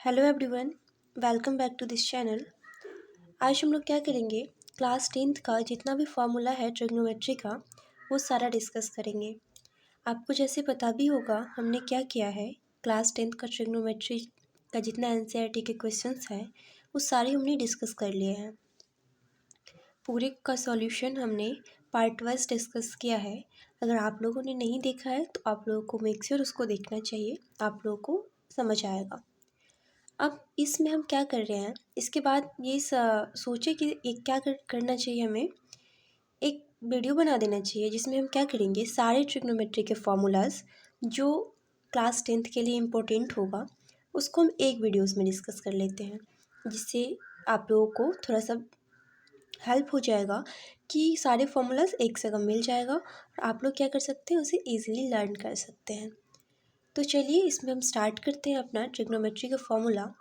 Hello everyone, welcome back to this channel. आज हम लोग क्या करेंगे, क्लास 10th का जितना भी फॉर्मूला है ट्रिग्नोमेट्री का वो सारा डिस्कस करेंगे। आपको जैसे पता भी होगा हमने क्या किया है, क्लास 10th का ट्रिग्नोमेट्री का जितना एनसीईआरटी के क्वेश्चंस हैं वो सारे हमने डिस्कस कर लिए हैं। पूरे का सॉल्यूशन हमने पार्ट वाइज डिस्कस किया है। अगर आप लोगों ने नहीं देखा है तो आप लोगों को मेक श्योर उसको देखना चाहिए, आप लोगों को समझ आएगा। अब इसमें हम क्या कर रहे हैं, इसके बाद ये सोचे कि एक क्या करना चाहिए, हमें एक वीडियो बना देना चाहिए जिसमें हम क्या करेंगे, सारे ट्रिग्नोमेट्री के फॉर्मूलाज जो क्लास 10th के लिए इम्पोर्टेंट होगा उसको हम एक वीडियोस में डिस्कस कर लेते हैं, जिससे आप लोगों को थोड़ा सा हेल्प हो जाएगा कि सारे फॉर्मूलाज एक जगह मिल जाएगा और आप लोग क्या कर सकते हैं, उसे ईजिली लर्न कर सकते हैं। तो चलिए इसमें हम स्टार्ट करते हैं अपना ट्रिग्नोमेट्री का फॉर्मूला।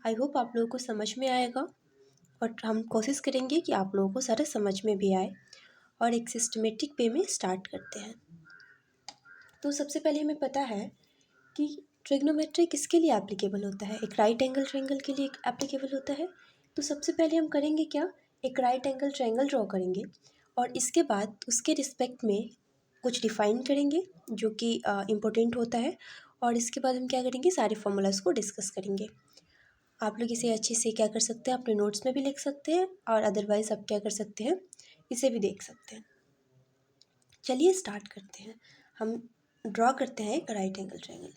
आई होप आप लोगों को समझ में आएगा और हम कोशिश करेंगे कि आप लोगों को सारा समझ में भी आए और एक सिस्टमेटिक वे में स्टार्ट करते हैं। तो सबसे पहले हमें पता है कि ट्रिग्नोमेट्री किसके लिए एप्लीकेबल होता है, एक राइट एंगल ट्रायंगल के लिए एप्लीकेबल होता है। तो सबसे पहले हम करेंगे क्या, एक राइट एंगल ट्रायंगल ड्रॉ करेंगे और इसके बाद उसके रिस्पेक्ट में कुछ डिफाइन करेंगे जो कि इम्पोर्टेंट होता है, और इसके बाद हम क्या करेंगे, सारे फॉर्मूलाज को डिस्कस करेंगे। आप लोग इसे अच्छे से क्या कर सकते हैं, अपने नोट्स में भी लिख सकते हैं और अदरवाइज़ आप क्या कर सकते हैं, इसे भी देख सकते हैं। चलिए स्टार्ट करते हैं। हम ड्रॉ करते हैं एक राइट एंगल ट्रायंगल।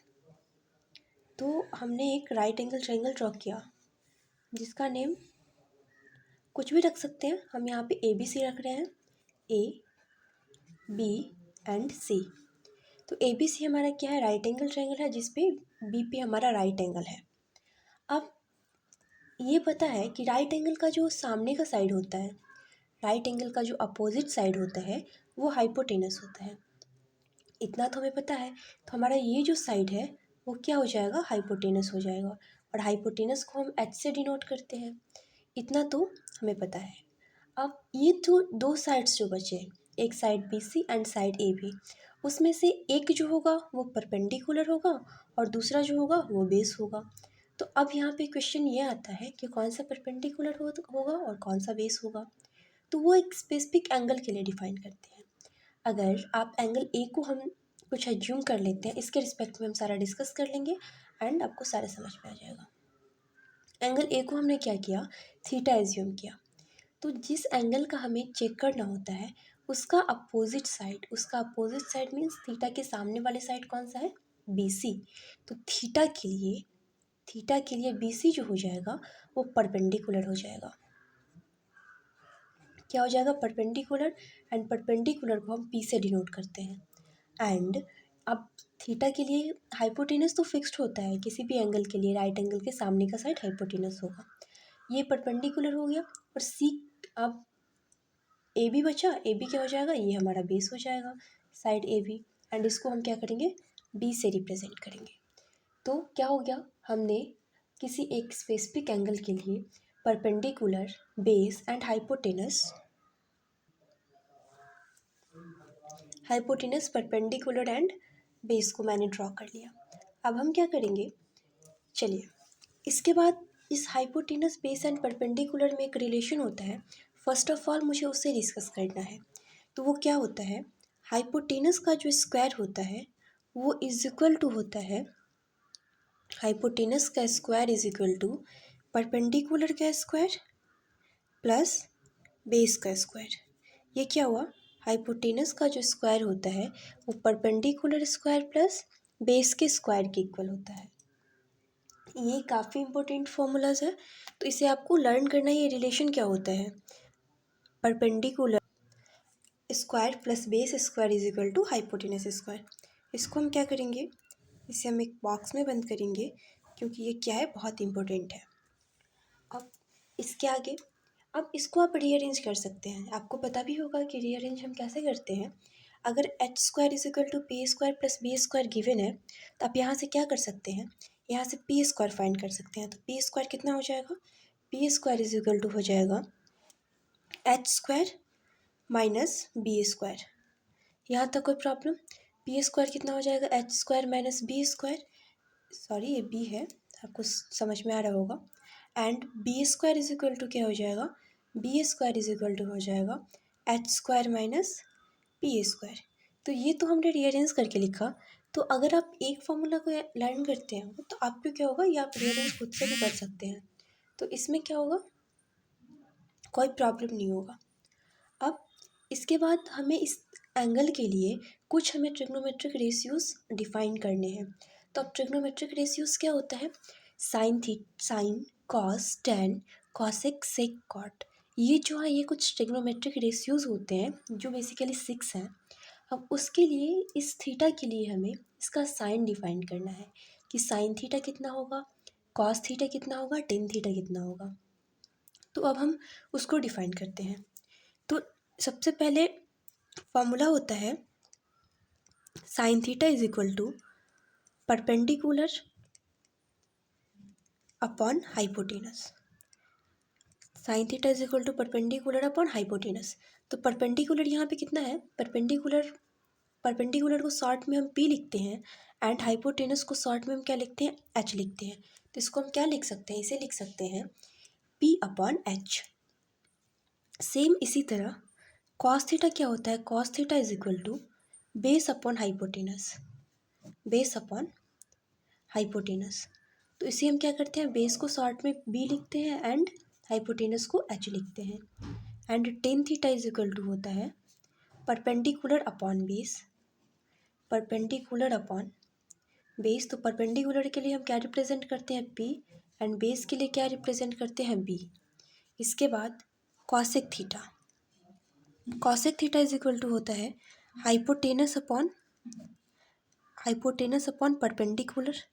तो हमने एक राइट एंगल ट्रायंगल ड्रॉ किया जिसका नेम कुछ भी रख सकते हैं। हम यहाँ पे ABC रख रहे हैं, A, B एंड C। तो ABC हमारा क्या है, राइट एंगल ट्रायंगल है जिसपे B पे हमारा राइट एंगल है। अब ये पता है कि राइट एंगल का जो सामने का साइड होता है, राइट एंगल का जो अपोजिट साइड होता है वो हाइपोटेनस होता है। इतना तो हमें पता है। तो हमारा ये जो साइड है वो क्या हो जाएगा, हाइपोटेनस हो जाएगा, और हाइपोटेनस को हम H से डिनोट करते हैं। इतना तो हमें पता है। अब ये तो दो साइड्स जो बचे, एक side BC and side AB, उसमें से एक जो होगा वो परपेंडिकुलर होगा और दूसरा जो होगा वो बेस होगा। तो अब यहाँ पे क्वेश्चन ये आता है कि कौन सा परपेंडिकुलर होगा और कौन सा बेस होगा। तो वो एक स्पेसिफिक एंगल के लिए डिफाइन करते हैं। अगर आप एंगल ए को हम कुछ एज्यूम कर लेते हैं, इसके रिस्पेक्ट में हम सारा डिस्कस कर लेंगे एंड आपको सारा समझ में आ जाएगा। एंगल ए को हमने क्या किया, थीटा एज्यूम किया। तो जिस एंगल का हमें चेक करना होता है उसका अपोजिट साइड मीन्स थीटा के सामने वाले साइड कौन सा है, BC। तो थीटा के लिए BC जो हो जाएगा वो परपेंडिकुलर हो जाएगा। क्या हो जाएगा, परपेंडिकुलर, एंड परपेंडिकुलर को हम P से डिनोट करते हैं। एंड अब थीटा के लिए हाइपोटेनस तो फिक्स्ड होता है, किसी भी एंगल के लिए राइट एंगल के सामने का साइड हाइपोटेनस होगा। ये परपेंडिकुलर हो गया और C, अब AB बचा, AB क्या हो जाएगा, ये हमारा बेस हो जाएगा, साइड AB, एंड इसको हम क्या करेंगे, B से रिप्रेजेंट करेंगे। तो क्या हो गया, हमने किसी एक स्पेसिफिक एंगल के लिए perpendicular, base and hypotenuse, perpendicular and base को मैंने ड्रॉ कर लिया। अब हम क्या करेंगे, चलिए इसके बाद इस हाइपोटेनस, बेस एंड परपेंडिकुलर में एक रिलेशन होता है। फर्स्ट ऑफ ऑल मुझे उससे डिस्कस करना है। तो वो क्या होता है, हाइपोटेनस का जो स्क्वायर होता है वो इज इक्वल टू होता है, हाइपोटेनस का square is equal to perpendicular का स्क्वायर प्लस बेस का स्क्वायर। ये क्या हुआ, हाइपोटेनस का जो स्क्वायर होता है वो परपेंडिकुलर स्क्वायर प्लस बेस के स्क्वायर के इक्वल होता है। ये काफ़ी इंपॉर्टेंट फॉर्मूलाज है, तो इसे आपको लर्न करना है। ये रिलेशन क्या होता है, perpendicular square plus base square is equal to hypotenuse square. इसको हम क्या करेंगे, इसे हम एक बॉक्स में बंद करेंगे क्योंकि ये क्या है, बहुत इंपॉर्टेंट है। अब इसके आगे, अब इसको आप रीअरेंज कर सकते हैं। आपको पता भी होगा कि रीअरेंज हम कैसे करते हैं। अगर H square is equal to P square plus B square given है तो आप यहाँ से क्या कर सकते हैं, यहाँ से P स्क्वायर फाइंड कर सकते हैं। तो P स्क्वायर कितना हो जाएगा, P square is equal to हो जाएगा H square minus B square. यहाँ तक कोई प्रॉब्लम, P स्क्वायर कितना हो जाएगा, H square minus B square, sorry ये B है, आपको समझ में आ रहा होगा। And B square is equal to क्या हो जाएगा, B square is equal to हो जाएगा H square minus P square. तो ये तो हमने रीअरेंज करके लिखा। तो अगर आप एक फॉर्मूला को लर्न करते हैं तो आपको क्या होगा, ये आप रीअरेंज खुद से भी कर सकते हैं। तो इसमें क्या होगा, कोई प्रॉब्लम नहीं होगा। अब इसके बाद हमें इस एंगल के लिए कुछ हमें ट्रिग्नोमेट्रिक रेशियोज डिफाइन करने हैं। तो अब ट्रिग्नोमेट्रिक रेशियोज क्या होता है, sine cos tan cosec sec cot, ये जो है ये कुछ ट्रिग्नोमेट्रिक रेशियोज होते हैं जो बेसिकली 6 हैं। अब उसके लिए इस थीटा के लिए हमें इसका साइन डिफाइन करना है कि साइन थीटा कितना होगा, कॉस थीटा कितना होगा, टेन थीटा कितना होगा। तो अब हम उसको डिफाइन करते हैं। तो सबसे पहले फॉर्मूला होता है sine theta is equal to perpendicular upon hypotenuse. Sine theta is equal to perpendicular upon hypotenuse. तो परपेंडिकुलर यहाँ पे कितना है, परपेंडिकुलर को शॉर्ट में हम पी लिखते हैं एंड हाइपोटेनस को शॉर्ट में हम क्या लिखते हैं, एच लिखते हैं। तो इसको हम क्या लिख सकते हैं, इसे लिख सकते हैं पी अपॉन एच। सेम इसी तरह कॉस थीटा क्या होता है, cos theta is equal to base upon hypotenuse, base upon hypotenuse. तो इसे हम क्या करते हैं, बेस को शॉर्ट में बी लिखते हैं एंड हाइपोटेनस को एच लिखते हैं। And tan theta is equal to होता है perpendicular upon base, perpendicular upon base. तो परपेंडिकुलर के लिए हम क्या रिप्रेजेंट करते हैं, पी, एंड बेस के लिए क्या रिप्रेजेंट करते हैं, बी। इसके बाद cosec theta, cosec theta is equal to होता है हाइपोटेनस अपॉन परपेंडिकुलर।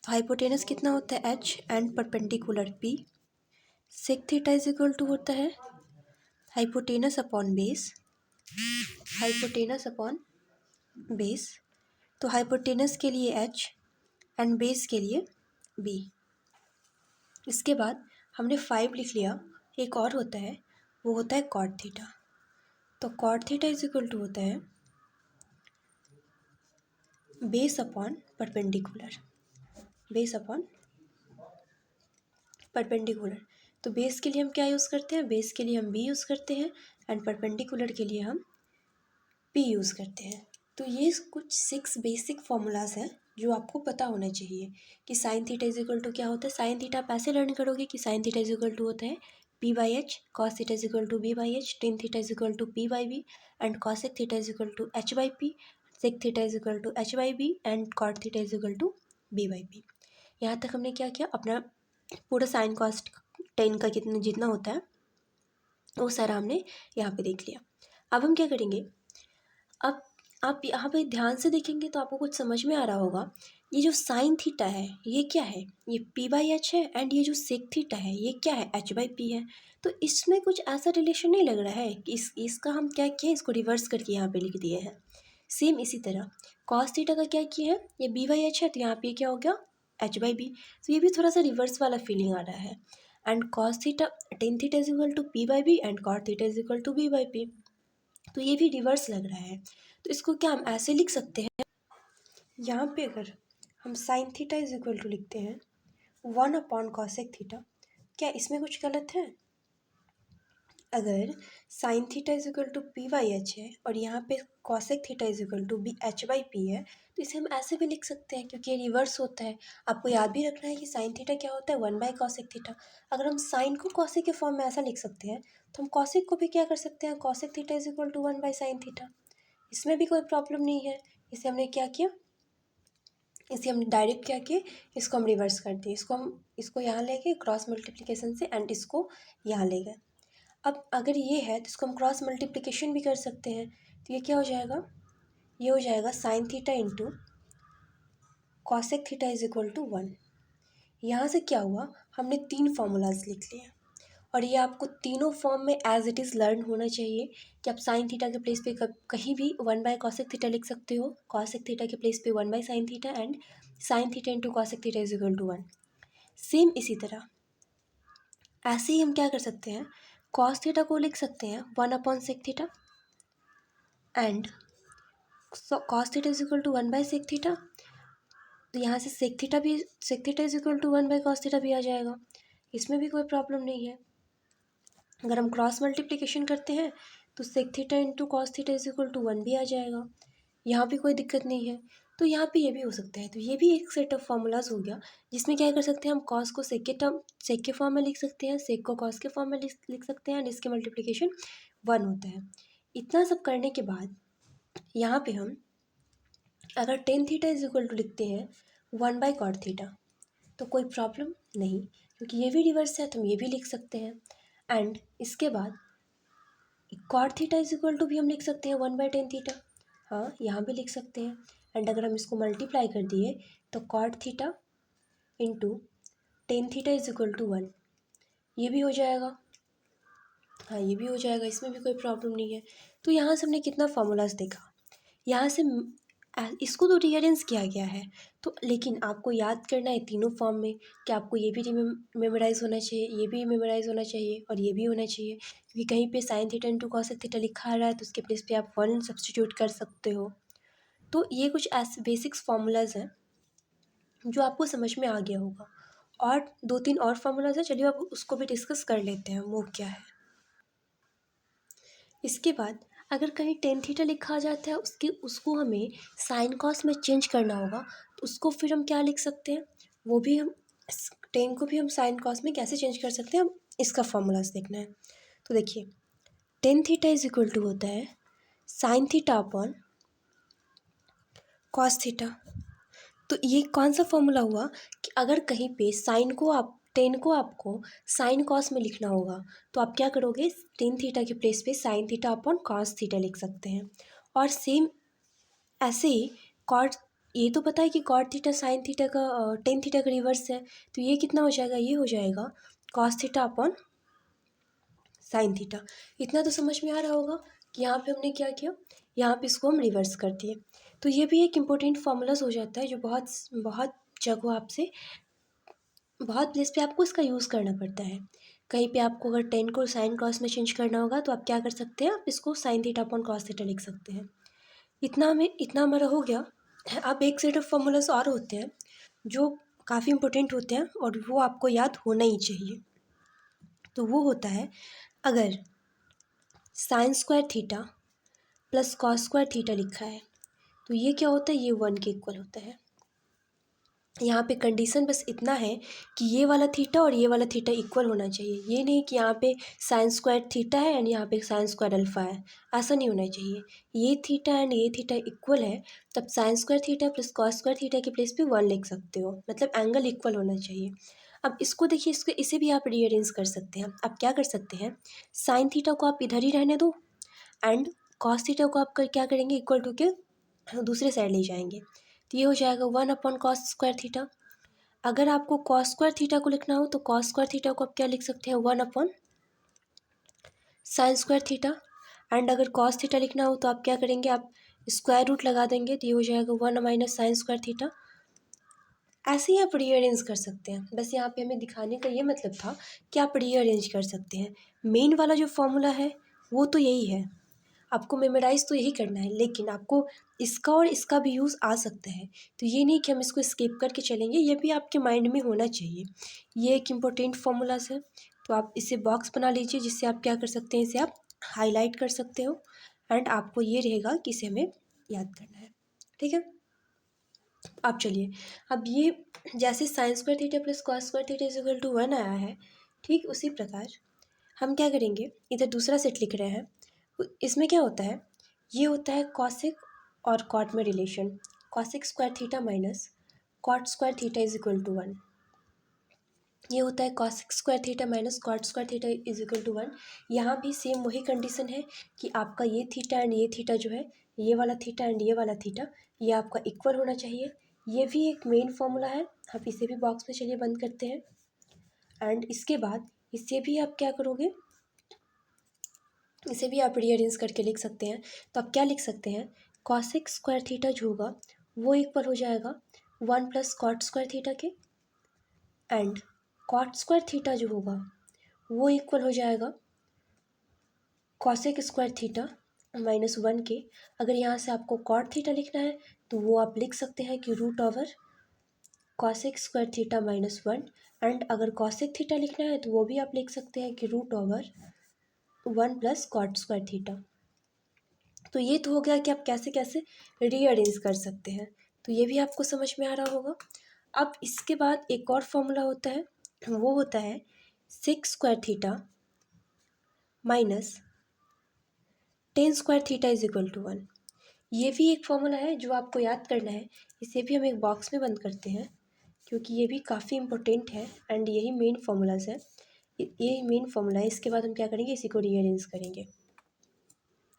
हाइपोटेनस कितना होता है, H, and perpendicular P. Sec theta is equal to होता है hypotenuse upon base, hypotenuse upon base. तो हाइपोटेनस के लिए एच एंड बेस के लिए बी। इसके बाद हमने 5 लिख लिया। एक और होता है, वो होता है कॉट थीटा। तो cot theta is equal to होता है base upon perpendicular, base upon perpendicular. तो बेस के लिए हम क्या यूज़ करते हैं, बेस के लिए हम बी यूज़ करते हैं एंड परपेंडिकुलर के लिए हम पी यूज़ करते हैं। तो ये कुछ 6 बेसिक फॉर्मूलाज हैं जो आपको पता होना चाहिए कि sine theta is equal to क्या होता है। साइन थीटा आप ऐसे लर्न करोगे कि sine theta is equal to होता है P by H, cos theta is equal to B by H, tan theta is equal to P by B, and cosec theta is equal to H by P, sec theta is equal to H by B, and cot theta is equal to B by B. यहाँ तक हमने क्या किया, अपना पूरा sign cos ten का कितना जितना होता है वो सारा हमने यहाँ पे देख लिया। अब हम क्या करेंगे, अब आप यहाँ पे ध्यान से देखेंगे तो आपको कुछ समझ में आ रहा होगा। ये जो साइन थीटा है ये क्या है, ये पी बाई एच है, एंड ये जो सेक थीटा है ये क्या है, एच बाई पी है। तो इसमें कुछ ऐसा रिलेशन नहीं लग रहा है कि इसका हम क्या किया, इसको रिवर्स करके यहाँ पे लिख दिए हैं। सेम इसी तरह कॉस थीटा का क्या किया है, ये बी बाई एच है तो यहाँ पे क्या हो गया, एच बाई बी। तो ये भी थोड़ा सा रिवर्स वाला फीलिंग आ रहा है। And cos theta tan theta is equal to P by B and cot theta is equal to B by P. तो ये भी रिवर्स लग रहा है। तो इसको क्या हम ऐसे लिख सकते हैं, यहाँ पे अगर हम sine theta is equal to लिखते हैं 1 अपॉन कॉसेक थीटा, क्या इसमें कुछ गलत है। अगर sine theta is equal to P by H है और यहाँ पे cosec theta is equal to B H by P है, तो इसे हम ऐसे भी लिख सकते हैं क्योंकि ये रिवर्स होता है। आपको याद भी रखना है कि साइन थीटा क्या होता है, 1 बाई कॉसेक थीटा। अगर हम साइन को कॉसेक के फॉर्म में ऐसा लिख सकते हैं तो हम कॉसेक को भी क्या कर सकते हैं, cosec theta is equal to 1 by sine theta. इसमें भी कोई प्रॉब्लम नहीं है। इसे हमने क्या किया, इसे हमने डायरेक्ट क्या किया, इसको हम रिवर्स कर दिए, इसको यहाँ ले गए क्रॉस मल्टीप्लिकेशन से एंड इसको यहाँ ले गए। अब अगर ये है तो इसको हम क्रॉस मल्टीप्लिकेशन भी कर सकते हैं। तो ये क्या हो जाएगा, ये हो जाएगा sine theta into cosec theta is equal to 1। यहाँ से क्या हुआ, हमने 3 फार्मूलाज लिख लिए और ये आपको तीनों फॉर्म में एज इट इज़ लर्न होना चाहिए कि आप साइन थीटा के प्लेस पे कहीं भी 1 बाय कॉसेक थीटा लिख सकते हो, कॉसेक थीटा के प्लेस पे 1 by sine theta, and sine theta into cosec theta is equal to 1। Same इसी तरह ऐसे ही हम क्या कर सकते हैं, कॉस थीटा को लिख सकते हैं 1 upon sec theta, and cos theta is equal to 1 by sec theta, तो यहाँ से sec theta is equal to 1/cos theta भी आ जाएगा, इसमें भी कोई प्रॉब्लम नहीं है। अगर हम क्रॉस मल्टीप्लिकेशन करते हैं तो sec theta into cos theta is equal to 1 भी आ जाएगा, यहाँ भी कोई दिक्कत नहीं है। तो यहाँ पे ये भी हो सकता है। तो ये भी एक सेट ऑफ फार्मूलाज हो गया जिसमें क्या कर सकते हैं, हम कॉस को सेक के फॉर्म में लिख सकते हैं, सेक को कॉस के फॉर्म में लिख सकते हैं, एंड इसके मल्टीप्लिकेशन 1 होता है। इतना सब करने के बाद यहाँ पे हम अगर tan theta is equal to लिखते हैं 1/cot थीटा तो कोई प्रॉब्लम नहीं, क्योंकि ये भी रिवर्स है तो हम ये भी लिख सकते हैं। एंड इसके बाद cot theta is equal to भी हम लिख सकते हैं 1/tan थीटा, हाँ यहाँ भी लिख सकते हैं। एंड अगर हम इसको मल्टीप्लाई कर दिए तो cot theta into tan theta is equal to 1, ये भी हो जाएगा, हाँ ये भी हो जाएगा, इसमें भी कोई प्रॉब्लम नहीं है। तो यहाँ से हमने कितना फार्मूलाज देखा, यहाँ से इसको तो रीअरेंज किया गया है। तो लेकिन आपको याद करना है तीनों फॉर्म में कि आपको ये भी मेमोराइज होना चाहिए, ये भी मेमोराइज होना चाहिए और ये भी होना चाहिए, क्योंकि कहीं पे sign theta into cos theta लिखा आ रहा है तो उसके प्लेस पे आप 1 सब्सटीट्यूट कर सकते हो। तो ये कुछ ऐसे बेसिक्स फार्मूलाज हैं जो आपको समझ में आ गया होगा। और 2-3 और फार्मूलाज हैं, चलिए अब उसको भी डिस्कस कर लेते हैं वो क्या है। इसके बाद अगर कहीं टेन थीटा लिखा आ जाता है उसको हमें साइन कॉस में चेंज करना होगा, तो उसको फिर हम क्या लिख सकते हैं, वो भी हम टेन को भी हम साइन कॉस में कैसे चेंज कर सकते हैं, हम इसका फॉर्मूलाज देखना है। तो देखिए tan theta is equal to होता है sine theta upon cos theta. तो ये कौन सा फॉर्मूला हुआ कि अगर कहीं पे साइन को आप टेन को आपको साइन कॉस में लिखना होगा तो आप क्या करोगे, टेन थीटा के प्लेस पे sign theta upon cos theta लिख सकते हैं। और सेम ऐसे ही कॉट, ये तो पता है कि कॉट थीटा साइन थीटा का टेन थीटा का रिवर्स है, तो ये कितना हो जाएगा, ये हो जाएगा cos theta upon sine theta. इतना तो समझ में आ रहा होगा कि यहाँ पे हमने क्या किया, यहाँ पे इसको हम रिवर्स कर दिए। तो ये भी एक इम्पोर्टेंट फार्मूलाज हो जाता है जो बहुत बहुत जगह आपसे बहुत प्लेस पे आपको इसका यूज़ करना पड़ता है। कहीं पे आपको अगर टेन को साइन कॉस में चेंज करना होगा तो आप क्या कर सकते हैं, आप इसको sign theta upon cos theta लिख सकते हैं। इतना हमारा हो गया। अब एक सेट ऑफ फार्मूलाज और होते हैं जो काफ़ी इंपॉर्टेंट होते हैं और वो आपको याद होना ही चाहिए। तो वो होता है अगर sign square theta plus cos square theta लिखा है तो ये क्या होता है, ये 1 के इक्वल होता है। यहाँ पे कंडीशन बस इतना है कि ये वाला थीटा और ये वाला थीटा इक्वल होना चाहिए, ये नहीं कि यहाँ पे साइन स्क्वायर थीटा है एंड यहाँ पे साइन स्क्वायर अल्फा है, ऐसा नहीं होना चाहिए। ये थीटा एंड ये थीटा इक्वल है तब sign square theta plus cos square theta के प्लेस पे 1 लिख सकते हो, मतलब एंगल इक्वल होना चाहिए। अब इसको देखिए, इसे भी आप रीअरेंज कर सकते हैं। आप क्या कर सकते हैं, साइन थीटा को आप इधर ही रहने दो एंड कॉस थीटा को आप क्या करेंगे, इक्वल टू के दूसरे साइड ले जाएंगे, तो ये हो जाएगा 1 अपॉन कॉस स्क्वायर थीटा। अगर आपको कॉस स्क्वायर थीटा को लिखना हो तो कॉस स्क्वायर थीटा को आप क्या लिख सकते हैं, 1 upon sine square theta. And अगर कॉस थीटा लिखना हो तो आप क्या करेंगे, आप स्क्वायर रूट लगा देंगे, तो ये हो जाएगा 1 माइनस साइन स्क्वायर थीटा। ऐसे ही आप रीअरेंज कर सकते हैं। बस यहाँ पे हमें दिखाने का ये मतलब था कि आप रीअरेंज कर सकते हैं। मेन वाला जो फॉर्मूला है वो तो यही है, आपको मेमोराइज़ तो यही करना है, लेकिन आपको इसका और इसका भी यूज़ आ सकता है। तो ये नहीं कि हम इसको स्किप करके चलेंगे, ये भी आपके माइंड में होना चाहिए। ये एक इम्पोर्टेंट फार्मूलाज है, तो आप इसे बॉक्स बना लीजिए जिससे आप क्या कर सकते हैं, इसे आप हाईलाइट कर सकते हो एंड आपको ये रहेगा कि इसे हमें याद करना है। ठीक है, अब चलिए, अब ये जैसे sine square theta plus cos square theta is equal to 1 आया है, ठीक उसी प्रकार हम क्या करेंगे, इधर दूसरा सेट लिख रहे हैं। इसमें क्या होता है, ये होता है कॉसिक और कॉट में relation, cosec square theta minus cot square theta is equal to 1। ये होता है cosec square theta minus cot square theta is equal to 1। यहाँ भी सेम वही कंडीशन है कि आपका ये थीटा एंड ये थीटा जो है, ये वाला थीटा एंड ये वाला थीटा, ये आपका इक्वल होना चाहिए। ये भी एक मेन फॉर्मूला है, आप इसे भी बॉक्स में चलिए बंद करते हैं। एंड इसके बाद इसे भी आप क्या करोगे, इसे भी आप रीअरेंज करके लिख सकते हैं। तो आप क्या लिख सकते हैं, कॉसिक स्क्वायर थीटा जो होगा वो इक्वल हो जाएगा 1 प्लस कॉट स्क्वायर थीटा के, एंड कॉट स्क्वायर थीटा जो होगा वो इक्वल हो जाएगा कॉसिक स्क्वायर थीटा माइनस 1 के। अगर यहाँ से आपको कॉट थीटा लिखना है तो वो आप लिख सकते हैं कि root over cosec square theta minus one. And अगर कॉसेक थीटा लिखना है तो वो भी आप लिख सकते हैं कि root over one plus cot square theta. तो ये तो हो गया कि आप कैसे कैसे रीअरेंज कर सकते हैं, तो ये भी आपको समझ में आ रहा होगा। अब इसके बाद एक और फॉर्मूला होता है, वो होता है sec square theta minus tan square theta is equal to one. ये भी एक फॉर्मूला है जो आपको याद करना है। इसे भी हम एक बॉक्स में बंद करते हैं क्योंकि ये भी काफ़ी इंपॉर्टेंट है एंड यही मेन फार्मूलाज है। ये मेन फार्मूला है। इसके बाद हम क्या करेंगे, इसी को रीअरेंज करेंगे।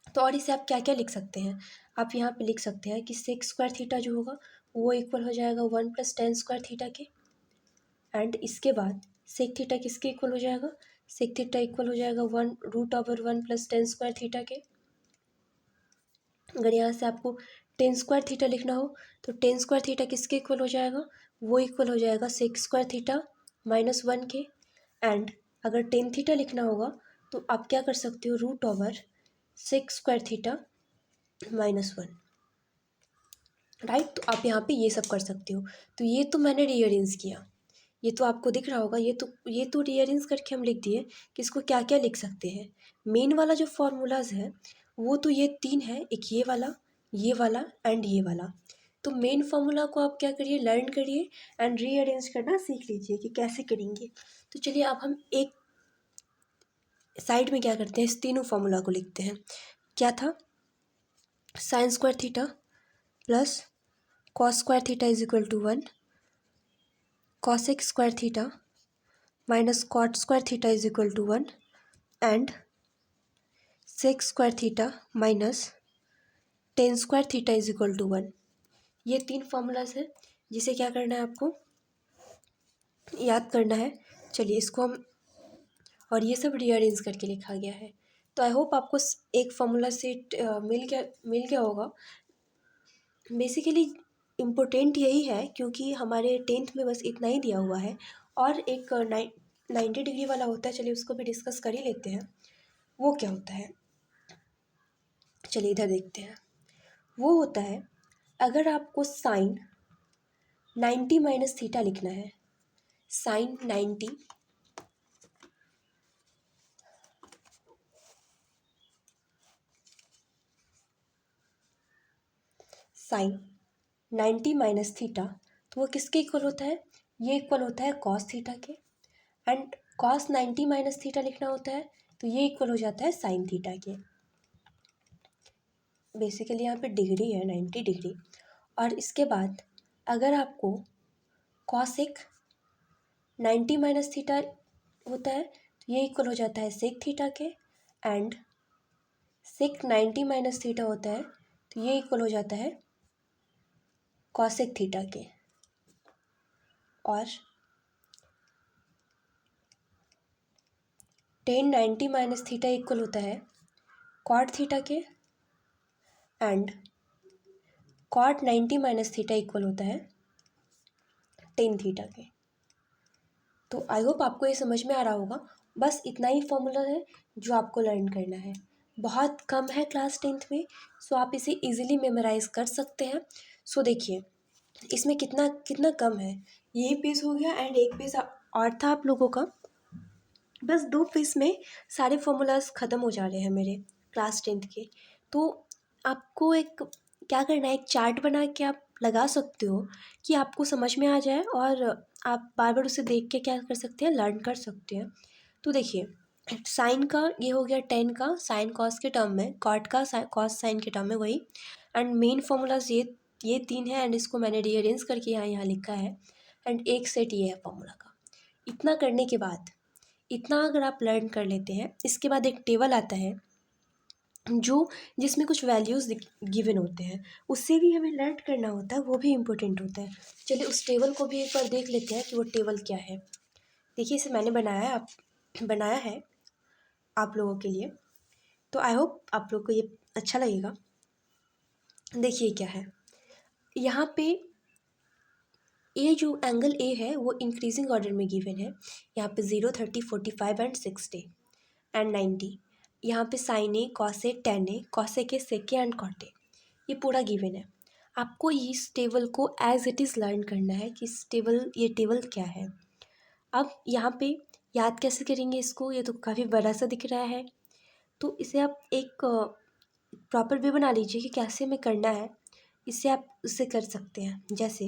तो और इसे आप क्या क्या लिख सकते हैं, आप यहाँ पे लिख सकते हैं कि सेक स्क्वायर थीटा जो होगा वो इक्वल हो जाएगा one plus tan square theta के। एंड इसके बाद सेक थीटा किसके इक्वल हो जाएगा, सेक थीटा इक्वल हो जाएगा one root over one plus tan square theta के। अगर यहाँ से आपको टेन स्क्वायर थीटा लिखना हो तो टेन स्क्वायर थीटा किसके इक्वल हो जाएगा, वो इक्वल हो जाएगा sec square theta minus one के। एंड अगर टेन थीटा लिखना होगा तो आप क्या कर सकते हो, root over sec square theta minus one. Right, तो आप यहाँ पे ये सब कर सकते हो। तो ये तो मैंने रीअरेंज किया, ये तो आपको दिख रहा होगा। ये तो रीअरेंज करके हम लिख दिए कि इसको क्या क्या लिख सकते हैं। मेन वाला जो फॉर्मूलाज है वो तो ये तीन है, एक ये वाला एंड ये वाला। तो मेन फार्मूला को आप क्या करिए, लर्न करिए एंड रीअरेंज करना सीख लीजिए कि कैसे करेंगे। तो चलिए अब हम एक साइड में क्या करते हैं, इस तीनों फार्मूला को लिखते हैं। क्या था, sine square theta plus cos square theta is equal to one, cosec square theta minus cot square theta is equal to one, and sec square theta minus tan square theta is equal to one. ये तीन formulas हैं जिसे क्या करना है, आपको याद करना है। चलिए इसको हम, और ये सब रीअरेंज करके लिखा गया है। तो आई होप आपको एक फार्मूला से मिल गया होगा। बेसिकली इम्पोर्टेंट यही है क्योंकि हमारे टेंथ में बस इतना ही दिया हुआ है। और एक 90 डिग्री वाला होता है, चलिए उसको भी डिस्कस कर ही लेते हैं। वो क्या होता है, चलिए इधर देखते हैं। वो होता है, अगर आपको साइन 90 माइनस थीटा लिखना है, साइन 90 साइन 90 माइनस थीटा, तो वो किसके इक्वल होता है, ये इक्वल होता है कॉस थीटा के। एंड कॉस 90 माइनस थीटा लिखना होता है तो ये इक्वल हो जाता है साइन थीटा के। बेसिकली यहाँ पे डिग्री है 90 डिग्री। और इसके बाद अगर आपको कॉसेक 90 माइनस थीटा होता है तो ये इक्वल हो जाता है सेक थीटा के। एंड सेक 90 माइनस थीटा होता है तो ये इक्वल हो जाता है कॉसेक थीटा के। और टेन 90 माइनस थीटा इक्वल होता है कॉट थीटा के। And cot 90 minus theta equal होता है टेन थीटा के। तो आई होप आपको ये समझ में आ रहा होगा। बस इतना ही फॉर्मूला है जो आपको लर्न करना है, बहुत कम है क्लास टेंथ में। सो आप इसे इजीली मेमोराइज कर सकते हैं। सो देखिए इसमें कितना कितना कम है, यही पेज हो गया एंड एक पेज और था आप लोगों का। बस दो पेज में सारे फॉर्मूलाज ख़त्म हो जा रहे हैं मेरे क्लास टेंथ के। तो आपको एक क्या करना है, एक चार्ट बना के आप लगा सकते हो कि आपको समझ में आ जाए और आप बार बार उसे देख के क्या कर सकते हैं, लर्न कर सकते हैं। तो देखिए साइन का ये हो गया 10 का साइन कॉस के टर्म में, कॉट का कॉस साइन के टर्म में वही। एंड मेन फॉर्मूलाज ये तीन है एंड इसको मैंने रीअरेंज करके यहाँ लिखा है। एंड एक सेट ये है फॉर्मूला का। इतना करने के बाद, इतना अगर आप लर्न कर लेते हैं, इसके बाद एक टेबल आता है जो जिसमें कुछ वैल्यूज़ गिवन होते हैं, उससे भी हमें लर्न करना होता है, वो भी इम्पोर्टेंट होता है। चलिए उस टेबल को भी एक बार देख लेते हैं कि वो टेबल क्या है। देखिए इसे मैंने बनाया है आप लोगों के लिए। तो आई होप आप लोग को ये अच्छा लगेगा। देखिए क्या है यहाँ पे, ये जो एंगल ए है वो इंक्रीजिंग ऑर्डर में गिवन है। यहाँ पे 0, 30, 45 एंड 60 एंड 90। यहाँ पे sine A, cos A, tan A, cosec A, sec A and cot A, ये पूरा गिवन है। आपको इस टेबल को एज इट इज़ लर्न करना है कि ये टेबल क्या है। अब यहाँ पे याद कैसे करेंगे इसको, ये तो काफ़ी बड़ा सा दिख रहा है, तो इसे आप एक प्रॉपर वे बना लीजिए कि कैसे हमें करना है। इससे आप उससे कर सकते हैं। जैसे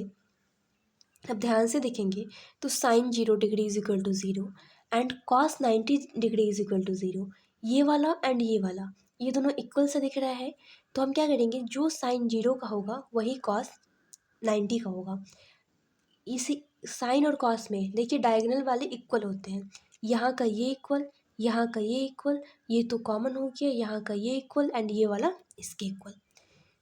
अब ध्यान से देखेंगे तो sine 0 degree is equal to 0 and cos 90 degree is equal to 0। ये वाला एंड ये दोनों इक्वल सा दिख रहा है, तो हम क्या करेंगे, जो साइन 0 का होगा वही कॉस 90 का होगा। इसी साइन और कॉस में देखिए डायगोनल वाले इक्वल होते हैं, यहाँ का ये इक्वल, यहाँ का ये इक्वल, ये तो कॉमन हो गया, यहाँ का ये इक्वल एंड ये वाला इसके इक्वल।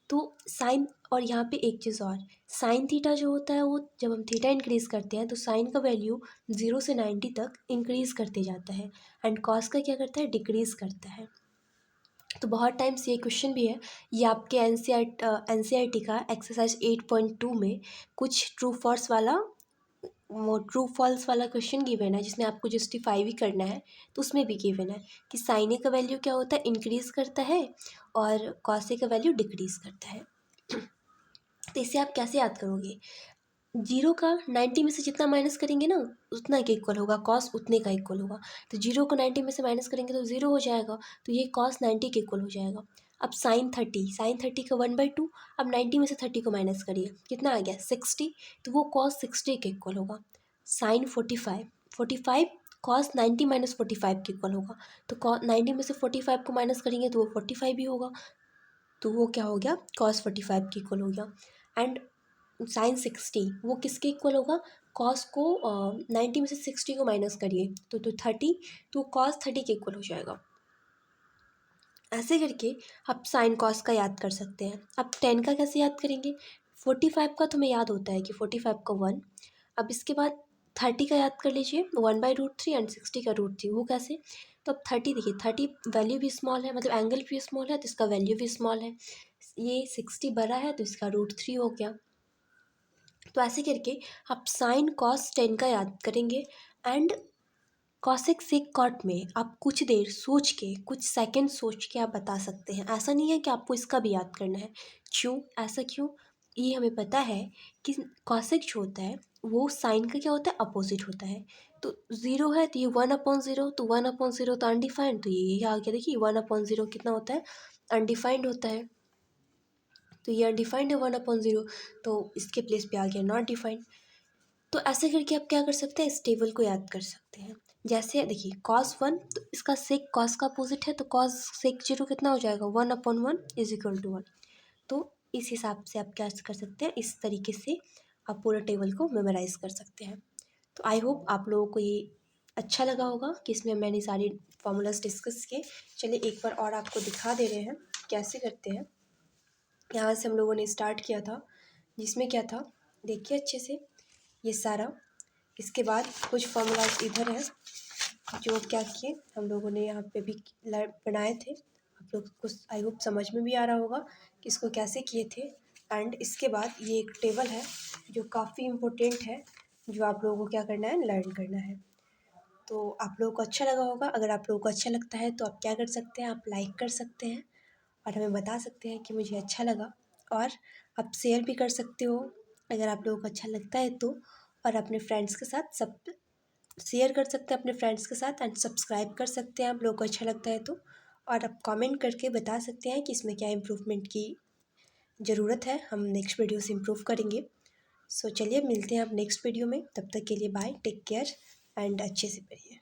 तो साइन, और यहाँ पे एक चीज़ और, साइन थीटा जो होता है वो जब हम थीटा इंक्रीज़ करते हैं तो साइन का वैल्यू 0 से 90 तक इंक्रीज़ करते जाता है एंड कॉस का क्या करता है, डिक्रीज़ करता है। तो बहुत टाइम से ये क्वेश्चन भी है, ये आपके एनसीईआरटी का एक्सरसाइज 8.2 में कुछ ट्रू फॉल्स वाला क्वेश्चन गिवन है, जिसमें आपको जस्टिफाई भी करना है। तो उसमें भी गिवन है कि साइन ए का वैल्यू क्या होता है, इंक्रीज़ करता है और कॉस ए का वैल्यू डिक्रीज़ करता है। तो इसे आप कैसे याद करोगे, 0 का 90 में से जितना माइनस करेंगे ना उतना के इक्वल होगा, कॉस उतने का इक्वल होगा। तो 0 को 90 में से माइनस करेंगे तो 0 हो जाएगा, तो ये कॉस 90 के इक्वल हो जाएगा। अब साइन 30 का 1/2, अब 90 में से 30 को माइनस करिए, कितना आ गया 60, तो वो कॉस 60 के इक्वल होगा। साइन 45 कॉस 90 माइनस 45 के इक्वल होगा, तो 90 में से 45 को माइनस करेंगे तो वो 45 ही होगा, तो वो क्या हो गया, कॉस 45 के इक्वल हो गया। एंड साइन 60 वो किसके इक्वल होगा, कॉस को 90 में से 60 को माइनस करिए तो 30, तो कॉस 30 के इक्वल हो जाएगा। ऐसे करके आप साइन कॉस का याद कर सकते हैं। अब 10 का कैसे याद करेंगे, 45 का तो हमें याद होता है कि 45 का 1। अब इसके बाद 30 का याद कर लीजिए, 1/√3 एंड 60 का √3, वो कैसे, तो अब 30 देखिए, 30 वैल्यू भी स्मॉल है, मतलब एंगल भी स्मॉल है तो इसका वैल्यू भी स्मॉल है। ये 60 बड़ा है तो इसका √3 हो गया। तो ऐसे करके आप साइन कॉस 10 का याद करेंगे एंड कॉसेक सेक कॉट में आप कुछ देर सोच के, कुछ सेकंड सोच के आप बता सकते हैं। ऐसा नहीं है कि आपको इसका भी याद करना है। क्यों, ऐसा क्यों, ये हमें पता है कि कॉसेक जो होता है वो साइन का क्या होता है, अपोजिट होता है। तो 0 है तो ये 1/0, तो 1/0 तो अनडिफाइंड, तो ये आ गया, देखिए 1/0 कितना होता है, अनडिफाइंड होता है। तो ये अनडिफाइंड है 1/0, तो इसके प्लेस पे आ गया नॉट डिफाइंड। तो ऐसे करके आप क्या कर सकते हैं, इस टेबल को याद कर सकते हैं। जैसे देखिए cos 1, तो इसका सेक कॉस का अपोजिट है, तो cos सेक 0 कितना हो जाएगा, 1/1 इज इक्वल टू 1। तो इस हिसाब से आप क्या कर सकते हैं, इस तरीके से आप पूरा टेबल को मेमोराइज कर सकते हैं। तो आई होप आप लोगों को ये अच्छा लगा होगा कि इसमें मैंने सारे फॉर्मूलाज डिस्कस किए। चलिए एक बार और आपको दिखा दे रहे हैं कैसे करते हैं। यहाँ से हम लोगों ने स्टार्ट किया था, जिसमें क्या था, देखिए अच्छे से ये सारा। इसके बाद कुछ फॉर्मूलाज इधर है जो क्या किए हम लोगों ने यहाँ पे भी बनाए थे। आप लोग को आई होप समझ में भी आ रहा होगा कि इसको कैसे किए थे। एंड इसके बाद ये एक टेबल है जो काफ़ी इम्पोर्टेंट है, जो आप लोगों को क्या करना है, लर्न करना है। तो आप लोगों को अच्छा लगा होगा। अगर आप लोगों को अच्छा लगता है तो आप क्या कर सकते हैं, आप लाइक कर सकते हैं और हमें बता सकते हैं कि मुझे अच्छा लगा। और आप शेयर भी कर सकते हो अगर आप लोगों को अच्छा लगता है तो, और अपने फ्रेंड्स के साथ सब शेयर कर सकते हैं अपने फ्रेंड्स के साथ एंड सब्सक्राइब कर सकते हैं आप लोगों को अच्छा लगता है तो। और आप कमेंट करके बता सकते हैं कि इसमें क्या इम्प्रूवमेंट की ज़रूरत है, हम नेक्स्ट वीडियो से इम्प्रूव करेंगे। सो चलिए मिलते हैं आप नेक्स्ट वीडियो में, तब तक के लिए बाय, टेक केयर एंड अच्छे से पढ़िए।